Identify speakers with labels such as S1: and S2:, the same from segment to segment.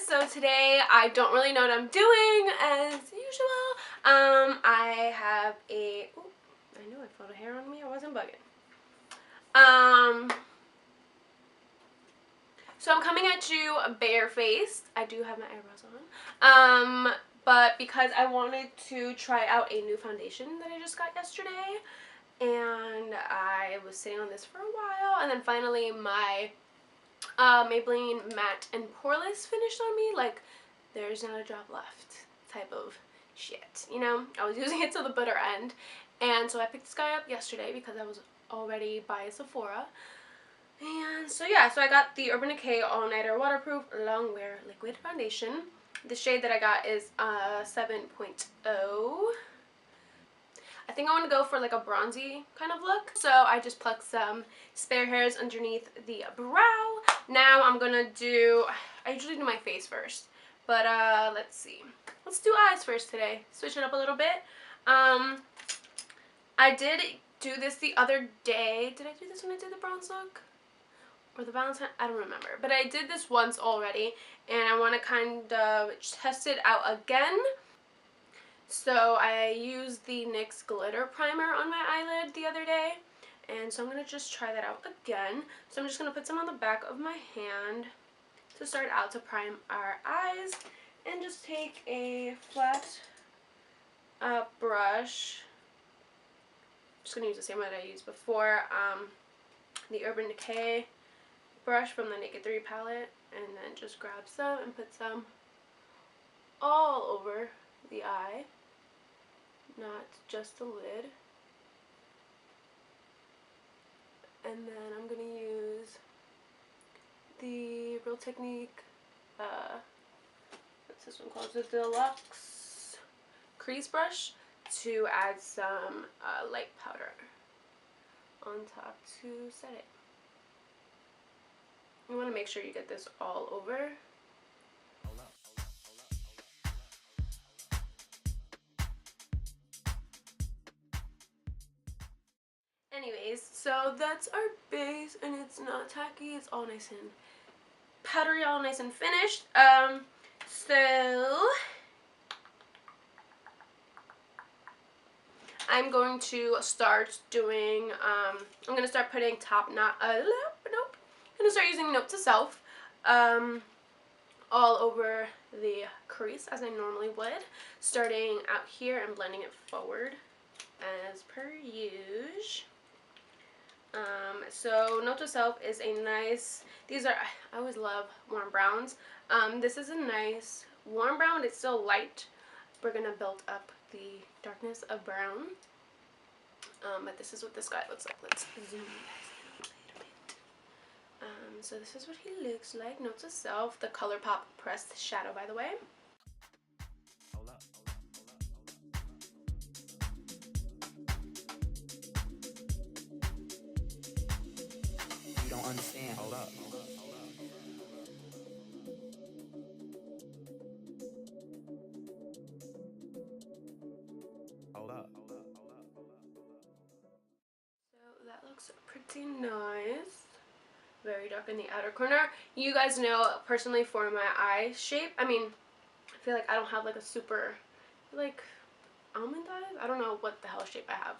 S1: Lioness. So today I don't really know what I'm doing as usual. I have a, ooh, I knew I felt a hair on me, I wasn't bugging. So I'm coming at you barefaced. I do have my eyebrows on. But because I wanted to try out a new foundation that I just got yesterday, and I was sitting on this for a while, and then finally my Maybelline Matte and Poreless finished on me, like there's not a drop left type of shit, you know? I was using it till the bitter end, and so I picked this guy up yesterday because I was already by Sephora. And so yeah, so I got the Urban Decay All Nighter Waterproof Long Wear Liquid Foundation. The shade that I got is 7.0. I think I want to go for like a bronzy kind of look. So I just plucked some spare hairs underneath the brow. Now I'm going to do, I usually do my face first. But let's see. Let's do eyes first today. Switch it up a little bit. I did do this the other day. Did I do this when I did the bronze look? Or the Valentine? I don't remember. But I did this once already. And I want to kind of test it out again. So I used the NYX glitter primer on my eyelid the other day, and so I'm going to just try that out again. So I'm just going to put some on the back of my hand to start out to prime our eyes, and just take a flat brush. I'm just going to use the same one that I used before, the Urban Decay brush from the Naked 3 palette, and then just grab some and put some all over the eye. Not just the lid. And then I'm going to use the Real Technique, what's this one called? The Deluxe Crease Brush to add some light powder on top to set it. You want to make sure you get this all over. Anyways, so that's our base, and it's not tacky, it's all nice and powdery, all nice and finished. So I'm going to start doing, I'm going to start putting top knot, nope, I'm going to start using Note to Self, all over the crease as I normally would, starting out here and blending it forward as per usual. So Note to Self is a nice, these are, I always love warm browns. This is a nice warm brown, it's still light. We're gonna build up the darkness of brown. But this is what this guy looks like. Let's zoom you guys in a little bit. So this is what he looks like. Note to Self, the Colourpop pressed shadow, by the way.
S2: Don't understand. Hold up. Hold up.
S1: So that looks pretty nice. Very dark in the outer corner. You guys know, personally, for my eye shape, I mean, I feel like I don't have like a super, like, almond eyes? I don't know what the hell shape I have.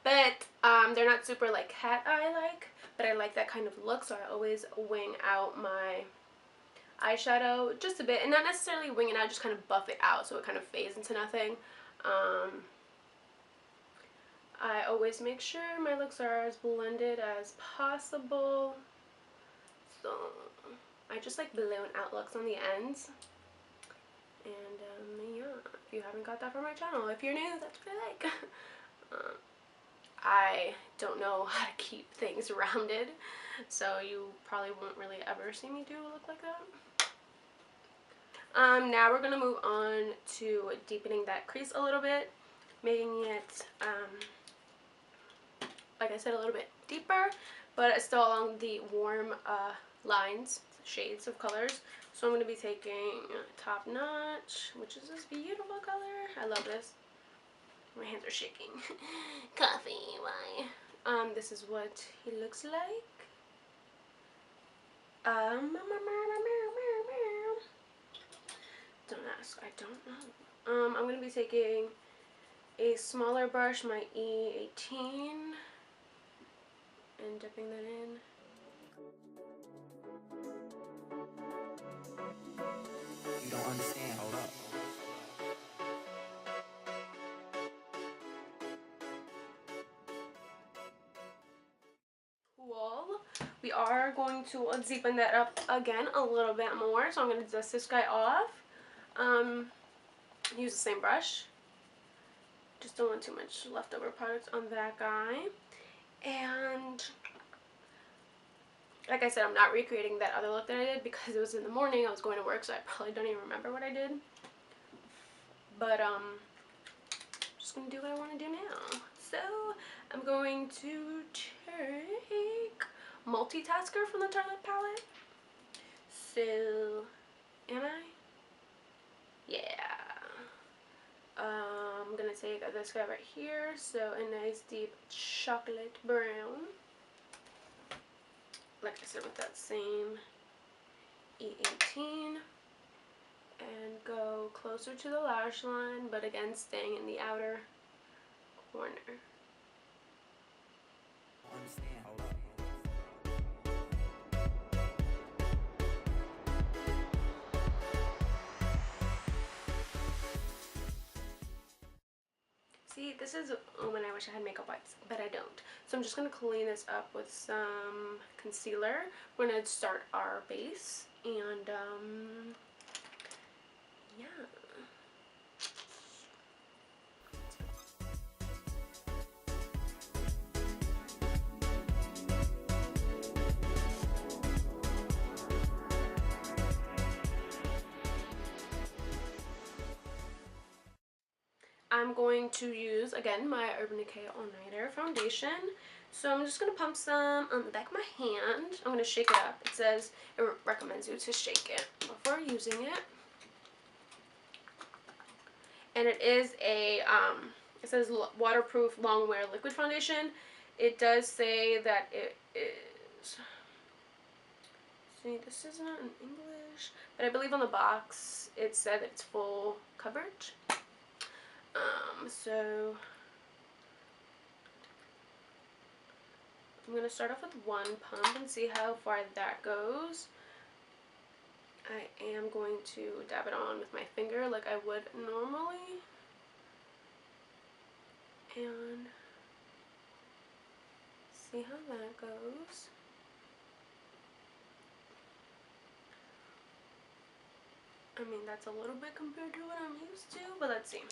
S1: But they're not super like cat eye like, but I like that kind of look, so I always wing out my eyeshadow just a bit, and not necessarily wing it out, just kind of buff it out so it kind of fades into nothing. I always make sure my looks are as blended as possible, so I just like balloon out looks on the ends. And yeah, if you haven't got that from my channel, if you're new, that's what I like. I don't know how to keep things rounded, so you probably won't really ever see me do a look like that. Now we're going to move on to deepening that crease a little bit, making it, like I said, a little bit deeper, but it's still along the warm lines, shades of colors. So I'm going to be taking Top Notch, which is this beautiful color. I love this. My hands are shaking. Coffee, why? This is what he looks like. mask? I don't know. I'm going to be taking a smaller brush, my E18, and dipping that in.
S2: You don't understand. Hold up.
S1: Cool. We are going to deepen that up again a little bit more. So I'm going to dust this guy off. Use the same brush. Just don't want too much leftover product on that guy. And like I said, I'm not recreating that other look that I did because it was in the morning. I was going to work, so I probably don't even remember what I did. But just gonna do what I want to do now. So I'm going to take Multitasker from the Target palette. So am I? Yeah. I'm gonna take this guy right here. So a nice deep chocolate brown. Like I said, with that same E18. And go closer to the lash line, but again staying in the outer corner.
S2: Understand. Hold up.
S1: See, this is, oh man, I wish I had makeup wipes, but I don't. So I'm just going to clean this up with some concealer. We're going to start our base, and yeah. I'm going to use, again, my Urban Decay All Nighter foundation. So I'm just going to pump some on the back of my hand. I'm going to shake it up. It says it recommends you to shake it before using it. And it is a, it says waterproof long wear liquid foundation. It does say that it is, see, this is not in English, but I believe on the box it said that it's full coverage. So I'm going to start off with one pump and see how far that goes. I am going to dab it on with my finger like I would normally. And see how that goes. I mean, that's a little bit compared to what I'm used to, but let's see.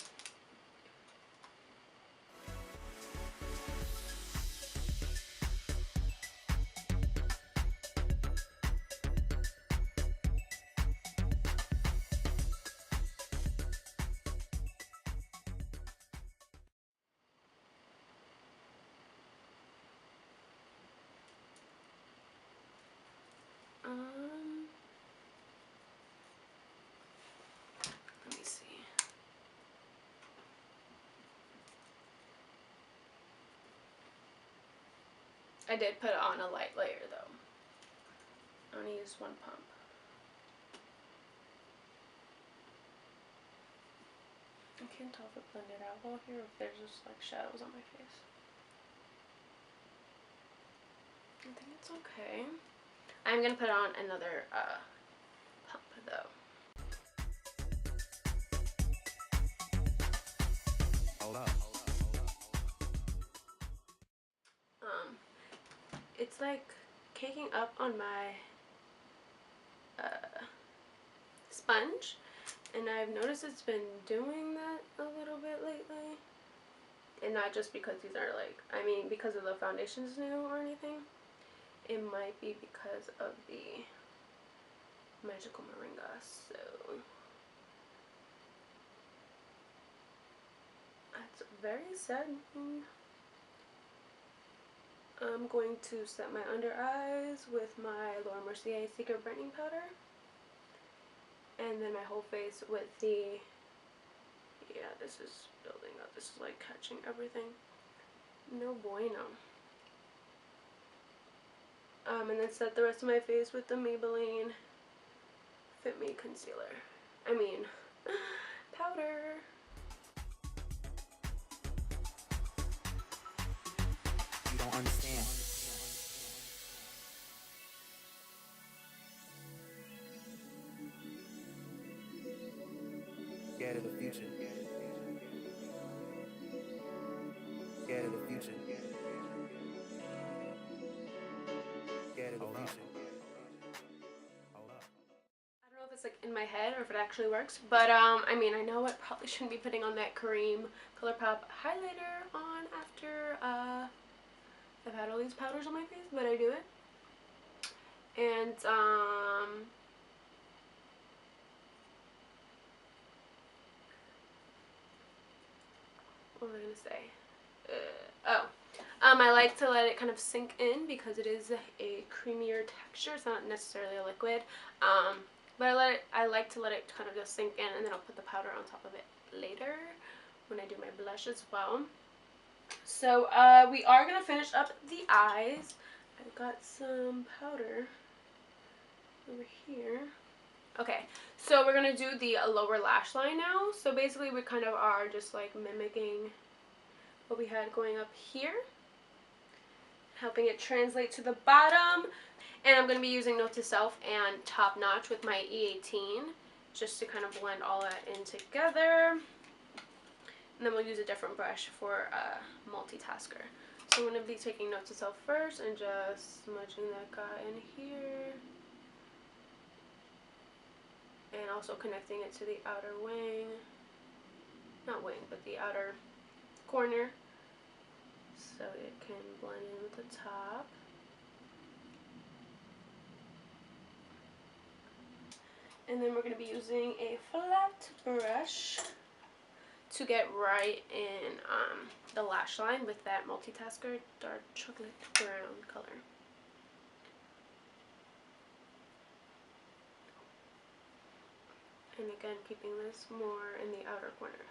S1: Let me see. I did put on a light layer though. I only used one pump. I can't tell if it blended out well here or if there's just like shadows on my face. I think it's okay. I'm gonna put on another pump though.
S2: Hold up.
S1: It's like caking up on my sponge, and I've noticed it's been doing that a little bit lately. And not just because these are like, I mean because of the foundation's new or anything. It might be because of the magical Moringa, so that's very sad. I'm going to set my under eyes with my Mercier Secret Brightening Powder. And then my whole face with the, yeah, this is building up. This is like catching everything. No bueno. And then set the rest of my face with the Maybelline Fit Me Concealer. I mean, Powder.
S2: You don't understand. Scared of the future. Scared of the future. Scared of the future. Hold up.
S1: I don't know if it's like in my head or if it actually works, but I mean, I know I probably shouldn't be putting on that cream Colourpop highlighter on after I've had all these powders on my face, but I do it. And what was I gonna say? I like to let it kind of sink in because it is a creamier texture. It's not necessarily a liquid, but I like to let it kind of just sink in, and then I'll put the powder on top of it later when I do my blush as well. So we are gonna finish up the eyes. I've got some powder over here. Okay, so we're gonna do the lower lash line now. So basically we kind of are just like mimicking what we had going up here, helping it translate to the bottom. And I'm going to be using Note to Self and Top Notch with my E18 just to kind of blend all that in together. And then we'll use a different brush for multitasker. So I'm going to be taking Note to Self first and just smudging that guy in here. And also connecting it to the outer wing. Not wing, but the outer corner. So it can blend in with the top. And then we're going to be using a flat brush to get right in the lash line with that multitasker dark chocolate brown color. And again, keeping this more in the outer corner.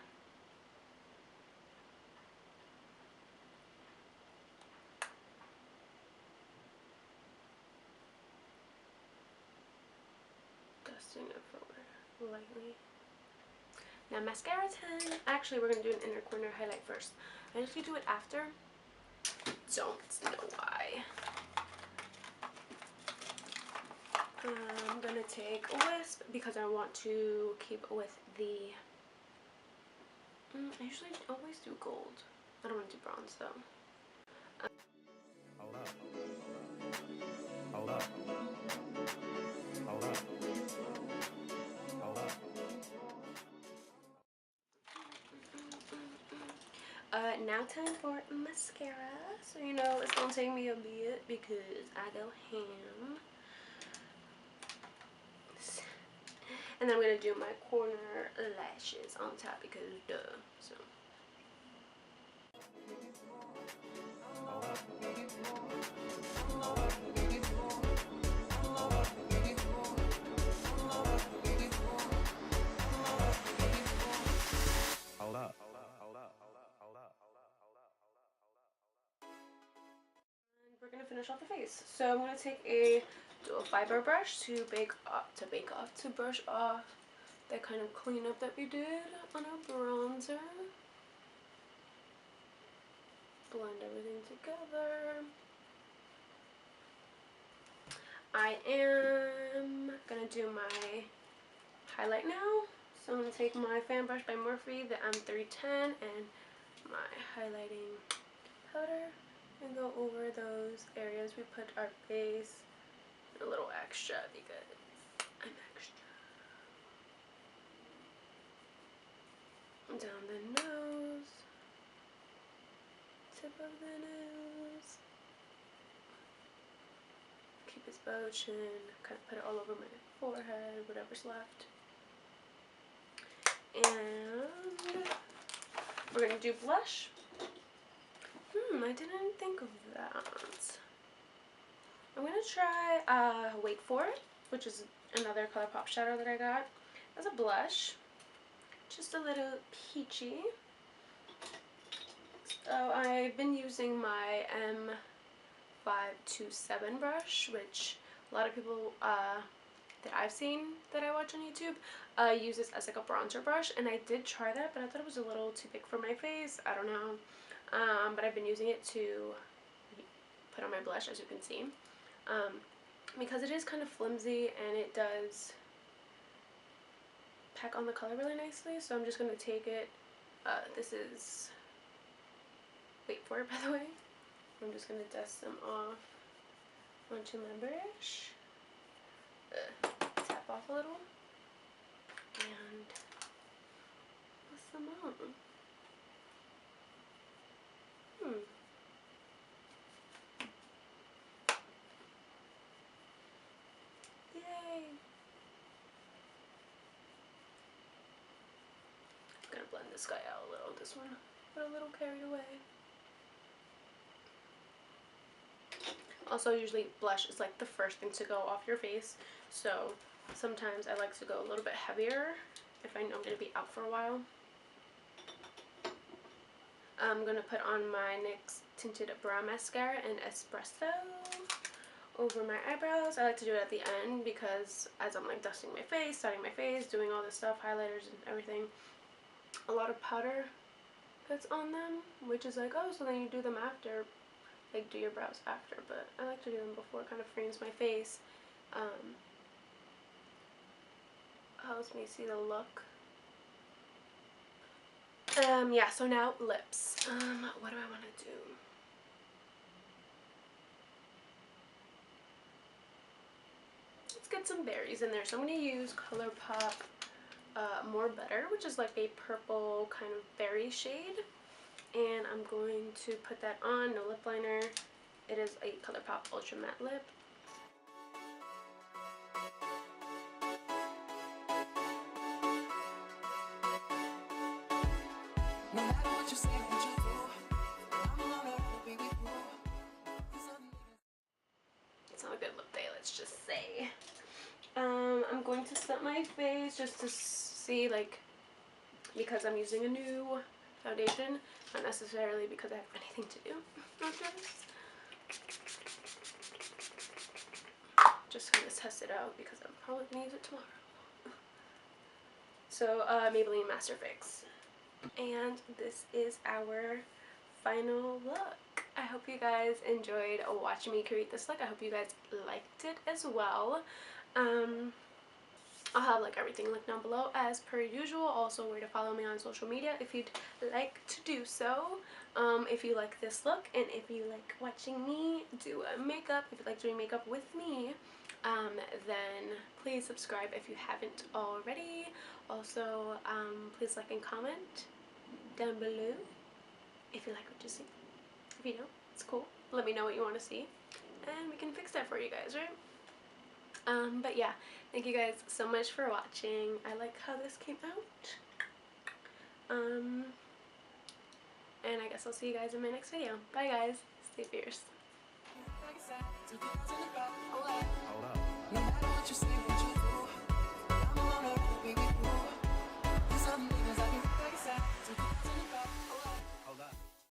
S1: Dusting it forward lightly. Now mascara time. Actually, we're going to do an inner corner highlight first. I usually do it after. Don't know why. I'm going to take Wisp because I want to keep with the... I usually always do gold. I don't want to do bronze though.
S2: Hold up. Hold up. Hold up. Hold up.
S1: Now time for mascara. So you know it's gonna take me a bit because I go ham. And then I'm gonna do my corner lashes on top because duh. So.
S2: Hold up. Hold up.
S1: And we're gonna finish off the face. So I'm gonna take a dual fiber brush to brush off that kind of cleanup that we did on our bronzer. Blend everything together. I am gonna do my highlight now. So I'm gonna take my fan brush by Morphe, the M310, and my highlighting powder and go over those areas we put our base. A little extra because I'm extra. Down the nose, tip of the nose. Keep his bow chin, kind of put it all over my forehead, whatever's left. And we're gonna do blush. I didn't think of that. I'm gonna try Wait For It, which is another Colourpop shadow that I got as a blush. Just a little peachy. So I've been using my M527 brush, which a lot of people that I've seen that I watch on YouTube use this as like a bronzer brush, and I did try that, but I thought it was a little too big for my face. I don't know. But I've been using it to put on my blush, as you can see, because it is kind of flimsy and it does pack on the color really nicely. So I'm just going to take it. This is, wait for it by the way, I'm just going to dust them off onto my brush. Tap off a little and put some on. Yay! I'm gonna blend this guy out a little. This one got a little carried away. Also, usually blush is like the first thing to go off your face, so sometimes I like to go a little bit heavier if I know I'm gonna be out for a while. I'm gonna put on my NYX Tinted Brow Mascara and Espresso over my eyebrows. I like to do it at the end because as I'm like dusting my face, setting my face, doing all this stuff, highlighters and everything, a lot of powder gets on them, which is like, oh, so then you do them after, like do your brows after, but I like to do them before. It kind of frames my face, helps me see the look. Yeah, so now lips. What do I want to do? Let's get some berries in there. So I'm going to use Colourpop More Better, which is like a purple kind of berry shade. And I'm going to put that on, no lip liner. It is a Colourpop Ultra Matte Lip. It's not a good lip day, let's just say. I'm going to set my face just to see, like, because I'm using a new foundation, not necessarily because I have anything to do with this. Just gonna test it out because I'm probably gonna use it tomorrow. So Maybelline Master Fix, and this is our final look. I hope you guys enjoyed watching me create this look. I hope you guys liked it as well. I'll have like everything linked down below as per usual. Also where to follow me on social media if you'd like to do so. If you like this look and if you like watching me do makeup, if you like doing makeup with me, then please subscribe if you haven't already. Also, please like and comment down below if you like what you see. If you don't, it's cool. Let me know what you want to see and we can fix that for you guys, right? But yeah, thank you guys so much for watching. I like how this came out. And I guess I'll see you guys in my next video. Bye guys. Stay fierce.